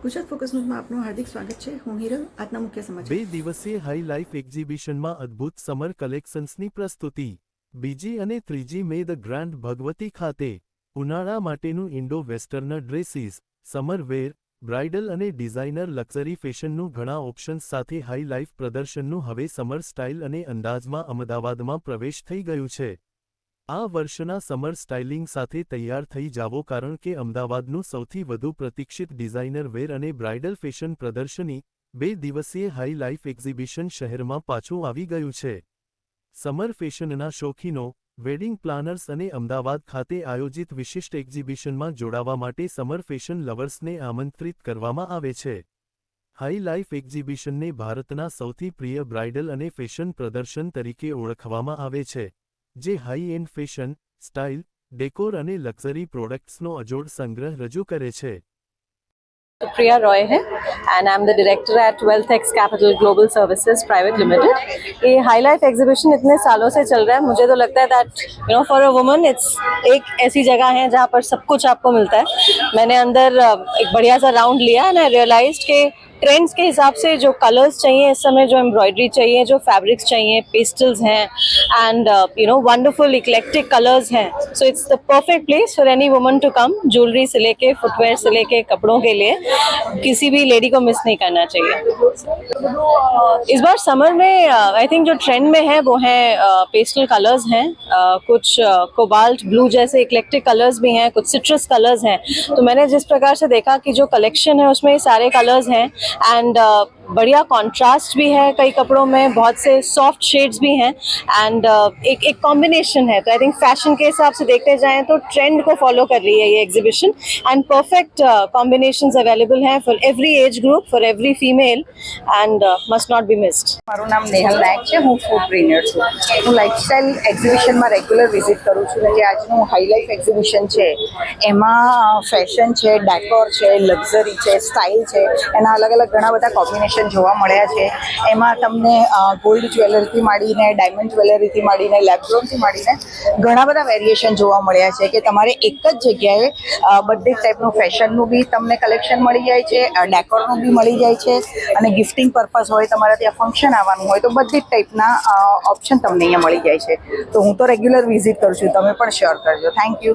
Gujarat focus ન્યૂઝમાં આપનું હાર્દિક સ્વાગત છે. હું હિરલ. આજના મુખ્ય સમાચાર. 2 દિવસીય હાઈ લાઇફ એક્ઝિબિશનમાં અદ્ભુત સમર કલેક્શન્સની પ્રસ્તુતિ. બીજી અને ત્રીજી મે ધ ગ્રાન્ડ ભગવતી ખાતે ઉનાળા માટેનું ઇન્ડો વેસ્ટર્ન ડ્રેસીસ, સમર વેર, બ્રાઇડલ અને ડિઝાઇનર લક્ઝરી ફેશનનું ઘણા ઓપ્શન્સ સાથે હાઈ લાઇફ પ્રદર્શનનું હવે સમર સ્ટાઇલ અને અંદાજમાં અમદાવાદમાં પ્રવેશ થઈ ગયું છે. આ વર્ષના સમર સ્ટાઇલિંગ સાથે તૈયાર થઈ જાવો કારણ કે અમદાવાદનું સૌથી વધુ પ્રતીક્ષિત ડિઝાઇનર વેર અને બ્રાઇડલ ફેશન પ્રદર્શની 2 દિવસીય હાઈ લાઇફ એક્ઝિબિશન શહેરમાં પાછું આવી ગયું છે. સમર ફેશનના શોખીનો, વેડિંગ પ્લાનર્સ અને અમદાવાદ ખાતે આયોજિત વિશિષ્ટ એક્ઝિબિશનમાં જોડાવા માટે સમર ફેશન લવર્સને આમંત્રિત કરવામાં આવે છે. હાઈ લાઇફ એક્ઝિબિશનને ભારતના સૌથી પ્રિય બ્રાઇડલ અને ફેશન પ્રદર્શન તરીકે ઓળખવામાં આવે છે, જે high and fashion, style, decor અને લક્ઝરી પ્રોડક્ટ્સનો અજોડ સંગ્રહ રજૂ કરે છે. Priya Roy है and I'm the director at WealthX Capital Global Services Private Limited. ये हाई लाइफ एग्जीबिशन इतने सालों से चल रहा है. मुझे तो लगता है that for a woman it's एक ऐसी जगह है जहाँ पर सब कुछ आपको मिलता है. मैंने अंदर एक बढ़िया सा राउंड लिया एंड आई रियलाइज्ड के ट्रेंड्स के हिसाब से जो कलर्स चाहिए इस समय, जो एम्ब्रॉयडरी चाहिए, जो फैब्रिक्स चाहिए, पेस्टल्स हैं एंड वंडरफुल इक्लेक्टिक कलर्स हैं. So it's the perfect place for any woman to come. Jewellery से लेके फुटवेयर से लेके कपड़ों के लिए किसी भी लेडी को मिस नहीं करना चाहिए. इस बार समर में आई थिंक जो ट्रेंड में है वो है पेस्टल कलर्स हैं, कुछ कोबाल्ट ब्लू जैसे इक्लेक्टिक कलर्स भी हैं, कुछ सिट्रस कलर्स हैं. तो मैंने जिस प्रकार से देखा कि जो कलेक्शन है उसमें सारे कलर्स हैं एंड बढ़िया कॉन्ट्रास्ट भी है कई कपड़ों में, बहुत से सॉफ्ट शेड्स भी हैं एंड एक कॉम्बिनेशन है. तो आई थिंक फैशन के हिसाब से देखते जाएं तो ट्रेंड को फॉलो कर रही है ये exhibition and perfect combinations available हैं for every age group, for every female and must not be missed. મારું નામ નેહલ નાયક છે. હું ફૂડ ટ્રેનર છું. હું લાઇફસ્ટાઇલ એક્ઝિબિશનમાં રેગ્યુલર વિઝિટ કરું છું. જે આજનું હાઈ લાઇફ એક્ઝિબિશન છે એમાં ફેશન છે, ડેકોર છે, લક્ઝરી છે, સ્ટાઇલ છે, એના અલગ અલગ ઘણા બધા કોમ્બિનેશન જોવા મળ્યા છે. એમાં તમને ગોલ્ડ જ્વેલરીથી માંડીને, ડાયમંડ જ્વેલરીથી માંડીને, લેબ્રોનથી માંડીને ઘણા બધા વેરિએશન જોવા મળ્યા છે કે તમારે એક જ જગ્યાએ બધી ટાઈપનું ફેશનનું બી તમને કલેક્શન મળી જાય છે, ડેકોરનું બી મળી જાય છે અને ગિફ્ટિંગ પર્પઝ હોય, તમારે ત્યાં ફંક્શન આવવાનું હોય તો બધી જ ટાઈપના ઓપ્શન તમને અહીંયા મળી જાય છે. તો હું તો રેગ્યુલર વિઝિટ કરું છું. તમે પણ શ્યોર કરજો. Thank you.